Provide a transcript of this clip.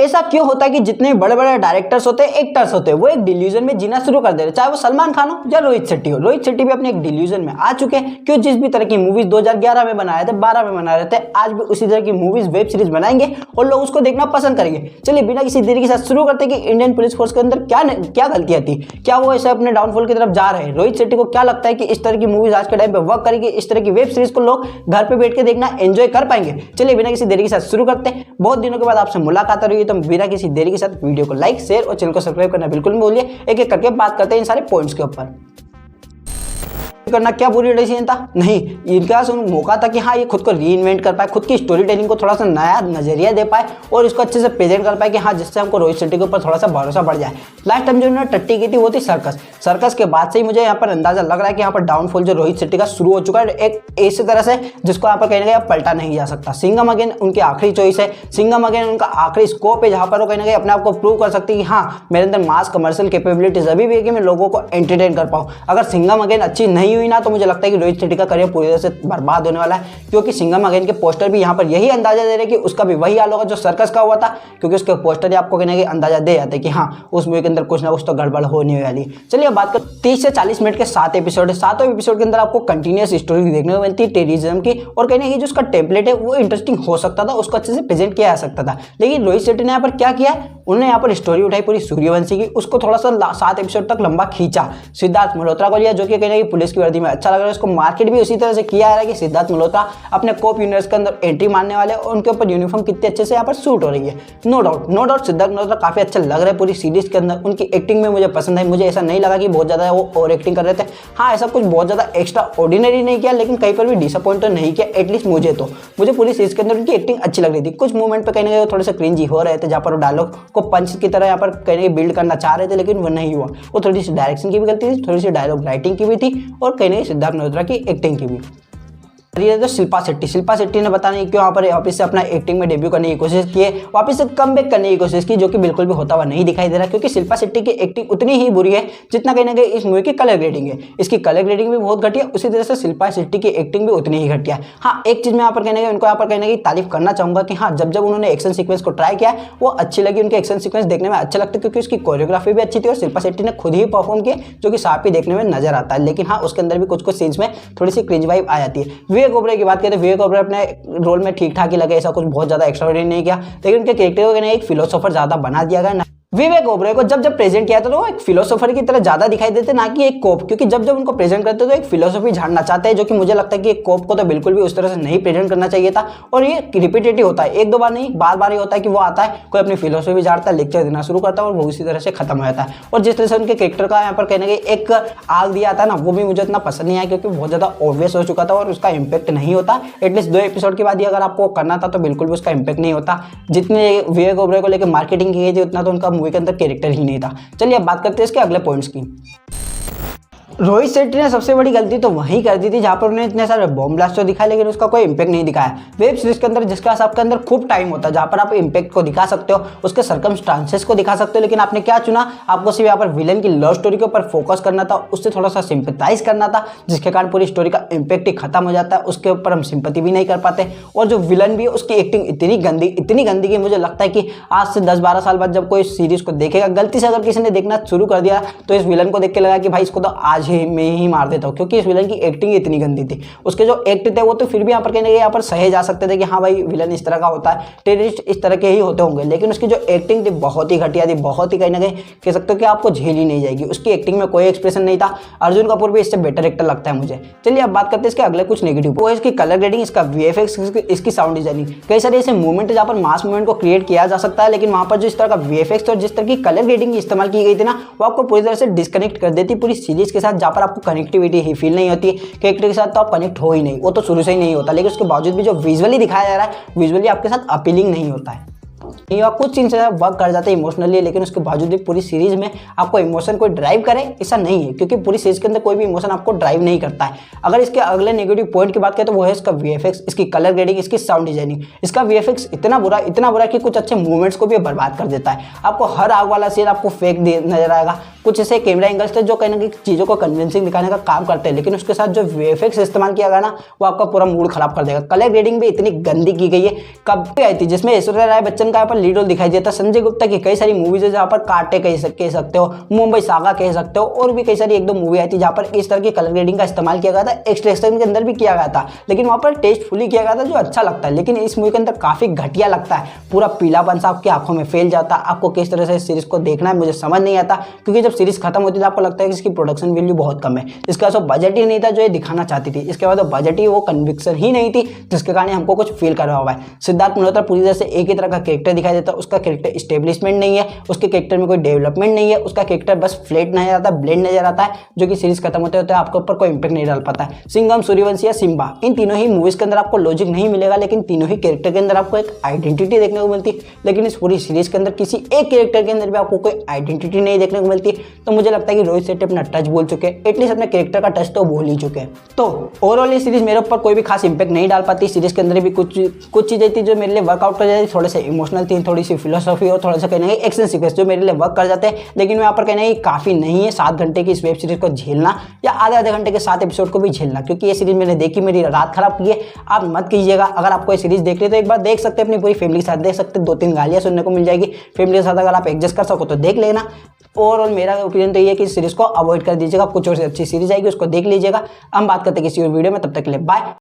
ऐसा क्यों होता है कि जितने बड़े बड़े डायरेक्टर्स होते हैं, एक्टर्स होते हैं, वो एक डिल्यूजन में जीना शुरू कर दे रहे हैं, चाहे वो सलमान खान हो या रोहित शेट्टी हो। रोहित शेट्टी भी अपने एक डिल्यूजन में आ चुके हैं। क्यों? जिस भी तरह की मूवीज 2011 में बना रहे थे, 12 में बना रहे थे, आज भी उसी तरह की मूवीज वेब सीरीज बनाएंगे और लोग उसको देखना पसंद करेंगे। चलिए बिना किसी देरी के साथ शुरू करते हैं कि इंडियन पुलिस फोर्स के अंदर क्या गलतियां थी, क्या वो ऐसे अपने डाउनफॉल की तरफ जा रहे हैं। रोहित शेट्टी को क्या लगता है कि इस तरह की मूवीज आज के टाइम पे वर्क करेगी, इस तरह की वेब सीरीज को लोग घर पे बैठ के देखना एंजॉय कर पाएंगे। चलिए बिना किसी देरी के साथ शुरू करते हैं। बहुत दिनों के बाद आपसे मुलाकात हो रही है, तो बिना किसी देरी के साथ वीडियो को लाइक, शेयर और चैनल को सब्सक्राइब करना बिल्कुल नहीं भूलिए। एक एक करके बात करते हैं इन सारे पॉइंट्स के ऊपर। करना क्या बुरी डिसीजन था? नहीं, इनका मौका था कि हाँ ये खुद को रीइन्वेंट कर पाए, खुद की स्टोरी टेलिंग को थोड़ा सा नया नजरिया दे पाए और इसको अच्छे से प्रेजेंट कर पाए कि हाँ जिससे हमको रोहित शेट्टी के ऊपर थोड़ा सा भरोसा बढ़ जाए। लास्ट टाइम जो उन्होंने टट्टी की थी वो थी सर्कस। सर्कस के बाद से ही मुझे यहाँ पर अंदाजा लग रहा है कि यहाँ पर डाउनफॉल जो रोहित शेट्टी का शुरू हो चुका है, एक ऐसी तरह से जिसको यहाँ पर कहीं ना कहीं पलटा नहीं जा सकता। सिंघम अगेन उनकी आखिरी चॉइस है, सिंघम अगेन उनका आखिरी स्कोप है जहाँ पर वो कहीं ना कहीं अपने आप को प्रूव कर सकती है कि हाँ मेरे अंदर मास कमर्शियल कैपेबिलिटीज अभी भी है कि मैं लोगों को एंटरटेन कर पाऊँ। अगर सिंघम अगेन अच्छी नहीं हुई ना तो मुझे लगता है कि रोहित शेट्टी का करियर पूरी तरह से बर्बाद होने वाला है, क्योंकि सिंघम अगेन के पोस्टर भी यहाँ पर यही अंदाजा दे रहे हैं कि उसका भी वही हाल होगा जो सर्कस का हुआ था, क्योंकि उसके पोस्टर ही आपको कहने के अंदाजा दे जाते हैं कि हाँ उस मूवी के अंदर कुछ ना कुछ तो गड़बड़ होने वाली। चलिए बात कर 30 से 40 मिनट के 7 एपिसोड है। 7 एपिसोड के अंदर आपको कंटिन्यूस स्टोरी देखने को मिलती है टेररिज्म की, और कहने की जो उसका टेम्पलेट है वो इंटरेस्टिंग हो सकता था, उसको अच्छे से प्रेजेंट किया जा सकता था। लेकिन रोहित शेट्टी ने यहाँ पर क्या किया, उन्होंने यहाँ पर स्टोरी उठाई पूरी सूर्यवंशी की, उसको थोड़ा सा 7 एपिसोड तक लंबा खींचा। सिद्धार्थ मल्होत्रा को लिया जो कि कहने की पुलिस की वर्दी में अच्छा लग रहा है, उसको मार्केट भी उसी तरह से किया है कि सिद्धार्थ मल्होत्रा अपने कोप यूनिवर्स के अंदर एंट्री मारने वाले और उनके ऊपर यूनिफॉर्म कितने अच्छे से यहाँ पर शूट हो रही है। नो डाउट सिद्धार्थ मल्होत्रा काफी अच्छा लग रहा है पूरी सीरीज के अंदर। उनकी एक्टिंग में मुझे पसंद है, मुझे ऐसा नहीं लगा कि बहुत ज्यादा वो ओवर एक्टिंग कर रहे थे। हाँ ऐसा कुछ बहुत ज्यादा एक्स्ट्रा ऑर्डिनरी नहीं किया, लेकिन कहीं पर भी डिसअपॉइंट तो नहीं किया। एटलीस्ट मुझे पूरी सीरीज के अंदर उनकी एक्टिंग अच्छी लग रही थी। कुछ मूवमेंट पे कहीं ना कहीं थोड़े से क्रिंजी हो रहे थे, जहाँ पर डायलॉग को पंच की तरह यहाँ पर कहीं बिल्ड करना चाह रहे थे, लेकिन वो नहीं हुआ। वो थोड़ी सी डायरेक्शन की भी गलती थी, थोड़ी सी डायलॉग राइटिंग की भी थी, और कहीं ना कहीं सिद्धार्थ मल्होत्रा की एक्टिंग की भी। तो शिल्पा शेट्टी ने पता नहीं क्यों यहाँ पर वापस से अपना एक्टिंग में डेब्यू करने की कोशिश की है, वापस से कमबैक करने की कोशिश की, जो कि बिल्कुल भी होता हुआ नहीं दिखाई दे रहा, क्योंकि शिल्पा शेट्टी की एक्टिंग उतनी ही बुरी है जितना कहीं ना कहीं इस मूवी की कलर ग्रेडिंग है। इसकी कलर ग्रेडिंग भी बहुत घटिया, उसी तरह से शिल्पा शेट्टी की एक्टिंग भी उतनी ही घटिया। हाँ एक चीज मैं यहाँ पर कहने का उनको यहाँ पर कहने की तारीफ करना चाहूंगा कि हाँ जब उन्होंने एक्शन सीक्वेंस को ट्राई किया वो अच्छी लगी, उनके एक्शन सीक्वेंस देखने में अच्छे लगते, क्योंकि उसकी कोरियोग्राफी भी अच्छी थी और शिल्पा शेट्टी ने खुद ही परफॉर्म किया, जो कि साफ ही देखने में नजर आता है। लेकिन हाँ उसके अंदर भी कुछ सीन्स में थोड़ी सी क्रिंज वाइब आ जाती है। विवेक ओबराय की बात करें, विवेक ओबराय अपने रोल में ठीक ठाक ही लगे, ऐसा कुछ बहुत ज्यादा एक्स्ट्राऑर्डिनरी नहीं किया, लेकिन उनके कैरेक्टर को एक फिलोसोफर ज्यादा बना दिया गया। विवेक ओबराय को जब प्रेजेंट किया था तो वो एक फिलोसोफर की तरह ज्यादा दिखाई देते ना कि एक कोप, क्योंकि जब उनको प्रेजेंट करते तो एक फिलोसफी झाड़ना चाहते हैं, जो कि मुझे लगता है कि एक कोप को तो बिल्कुल भी उस तरह से नहीं प्रेजेंट करना चाहिए था। और ये रिपीटेटिव होता है, एक दो बार नहीं बार बार ये होता है कि वो आता है कोई अपनी फिलोसफी झाड़ता है, लेक्चर देना शुरू करता है और वो उसी तरह से खत्म हो जाता है। और जिस तरह से उनके कैरेक्टर का यहाँ पर कहने के एक आग दिया था ना, वो भी मुझे इतना पसंद नहीं आया, क्योंकि बहुत ज्यादा ऑब्वियस हो चुका था और उसका इंपैक्ट नहीं होता। एटलीस्ट 2 एपिसोड के बाद ही अगर आपको करना था तो बिल्कुल भी उसका इंपैक्ट नहीं होता। जितने विवेक ओबराय को लेकर मार्केटिंग की गई थी उतना तो उनका मूवी के अंदर कैरेक्टर ही नहीं था। चलिए अब बात करते हैं इसके अगले पॉइंट्स की। रोहित शेट्टी ने सबसे बड़ी गलती तो वहीं कर दी थी जहां पर उन्हें इतने सारे बॉम्ब ब्लास्ट दिखाए, लेकिन उसका कोई इंपैक्ट नहीं दिखाया। वेब सीरीज के अंदर जिसके पास आपके अंदर खूब टाइम होता है, जहां पर आप इंपैक्ट को दिखा सकते हो, उसके सर्कमस्टांसेस को दिखा सकते हो, लेकिन आपने क्या चुना, आपको सिर्फ यहाँ पर विलन की लव स्टोरी के ऊपर फोकस करना था, उससे थोड़ा सा सिंपैथाइज करना था, जिसके कारण पूरी स्टोरी का इंपैक्ट ही खत्म हो जाता है। उसके ऊपर हम सिंपैथी भी नहीं कर पाते। और जो विलन भी है उसकी एक्टिंग इतनी गंदी कि मुझे लगता है कि आज से 10-12 साल बाद जब कोई सीरीज को देखेगा, गलती से अगर किसी ने देखना शुरू कर दिया तो इस विलन को देख के लगा कि भाई इसको तो आज ही मैं ही मार देता हूं, क्योंकि इस विलन की एक्टिंग इतनी गंदी थी। उसके जो एक्ट थे वो तो फिर भी यहाँ पर कहने यहाँ पर सहे जा सकते थे कि हाँ भाई विलन इस तरह का होता है, टेररिस्ट इस तरह के ही होते होंगे, लेकिन उसकी जो एक्टिंग थी बहुत ही घटिया थी, बहुत ही कहीं ना कहीं कह सकते हो कि आपको झेल ही नहीं जाएगी। उसकी एक्टिंग में कोई एक्सप्रेशन नहीं था। अर्जुन कपूर भी इससे बेटर एक्टर लगता है मुझे। चलिए अब बात करते हैं इसके अगले कुछ नेगेटिव। वो इसकी कलर ग्रेडिंग, इसका वीएफएक्स, इसकी साउंड डिजाइनिंग। कई सारे ऐसे मूवमेंट जहाँ पर मास मूवमेंट को क्रिएट किया जा सकता है, लेकिन वहाँ पर जो इस तरह का वीएफएक्स और जिस तरह की कलर ग्रेडिंग इस्तेमाल की गई थी ना, वो आपको पूरी तरह से डिस्कनेक्ट कर देती पूरी सीरीज के साथ, जहाँ पर आपको कनेक्टिविटी ही फील नहीं होती। कैरेक्टर के साथ तो आप कनेक्ट हो ही नहीं, वो तो शुरू से ही नहीं होता, लेकिन उसके बावजूद भी जो विजुअली दिखाया जा रहा है, विजुअली आपके साथ अपीलिंग नहीं होता है। या कुछ सीन से वर्क कर जाते हैं इमोशनली, लेकिन उसके बावजूद भी पूरी सीरीज में आपको इमोशन कोई ड्राइव करे ऐसा नहीं है, क्योंकि पूरी सीरीज के अंदर कोई भी इमोशन आपको ड्राइव नहीं करता है। अगर इसके अगले नेगेटिव पॉइंट की बात करें तो वो है इसका वीएफएक्स, इसकी कलर ग्रेडिंग, इसकी साउंड डिजाइनिंग। इसका वीएफएक्स इतना बुरा कि कुछ अच्छे मूवमेंट्स को भी बर्बाद कर देता है। आपको हर आग वाला सीन आपको फेक नजर आएगा, कुछ ऐसे कैमरा एंगल्स थे जो कहीं ना कहीं चीज़ों को कन्विंसिंग दिखाने का काम करते हैं, लेकिन उसके साथ जो वीएफएक्स इस्तेमाल किया गया ना वो आपका पूरा मूड खराब कर देगा। कलर ग्रेडिंग भी इतनी गंदी की गई है। कब भी आई थी जिसमें ऐश्वर्या राय बच्चन का यहाँ पर लीड रोल दिखाई देता, संजय गुप्ता की कई सारी मूवीज है जहाँ पर कांटे कह सकते हो, मुंबई सागा कह सकते हो, और भी कई सारी एक दो मूवी आई थी जहाँ पर इस तरह की कलर ग्रेडिंग का इस्तेमाल किया गया था। एक्सट्रैक्शन के अंदर भी किया गया था, लेकिन वहाँ पर टेस्टफुली किया गया था जो अच्छा लगता है। लेकिन इस मूवी के अंदर काफी घटिया लगता है, पूरा पीलापन सा आपकी आंखों में फैल जाता है। आपको किस तरह से सीरीज को देखना है मुझे समझ नहीं आता, क्योंकि जब सीरीज खत्म होती है आपको लगता है कि इसकी प्रोडक्शन वैल्यू बहुत कम है, इसका जो बजट ही नहीं था जो ये दिखाना चाहती थी, इसके बाद बजट ही वो कन्विक्शन ही नहीं थी जिसके कारण हमको कुछ फील कर रहा हुआ है। सिद्धार्थ मल्होत्रा पूरी तरह से एक ही तरह का कैरेक्टर दिखाई देता है, उसका कैरेक्टर स्टेब्लिशमेंट नहीं है, उसके कैरेक्टर में कोई डेवलपमेंट नहीं है, उसका कैरेक्टर बस फ्लैट नजर आता है, ब्लेंड नजर आता है, जो कि सीरीज खत्म होते होते आपके ऊपर कोई इंपैक्ट नहीं डाल पाता है। सिंघम, सूर्यवंशी या सिम्बा, इन तीनों ही मूवीज के अंदर आपको लॉजिक नहीं मिलेगा, लेकिन तीनों ही कैरेक्टर के अंदर आपको एक आइडेंटिटी देखने को मिलती है। लेकिन इस पूरी सीरीज के अंदर किसी एक कैरेक्टर के अंदर भी आपको कोई आइडेंटिटी नहीं देखने को मिलती, तो मुझे लगता है कि रोहित शेट्टी अपना टच बोल चुके हैं, एटलीस्ट अपने कैरेक्टर का टच तो बोल ही चुके हैं। तो ओवरऑल ये सीरीज मेरे ऊपर कोई भी खास इंपैक्ट नहीं डाल पाती। सीरीज के अंदर भी कुछ चीजें थी जो मेरे लिए वर्कआउट कर जाती, थोड़े से इमोशनल थी, थोड़ी सी फिलोसॉफी और थोड़ा सा कहना है एक्शन सीक्वेंस जो मेरे लिए वर्क कर जाते हैं, लेकिन यहाँ पर कहना है काफी नहीं है 7 घंटे की इस वेब सीरीज को झेलना, या आधे घंटे के 7 एपिसोड को भी झेलना, क्योंकि ये सीरीज मैंने देखी मेरी रात खराब की है। आप मत कीजिएगा। अगर आपको ये सीरीज देख रही तो एक बार देख सकते हैं, अपनी पूरी फैमिली के साथ देख सकते हैं, 2-3 गालियां सुनने को मिल जाएगी फैमिली के साथ, अगर आप एडजस्ट कर सको तो देख लेना। और मेरा ओपिनियन तो ये है कि इस सीरीज को अवॉइड कर दीजिएगा, कुछ और अच्छी सीरीज आएगी उसको देख लीजिएगा। हम बात करते हैं किसी और वीडियो में, तब तक के लिए बाय।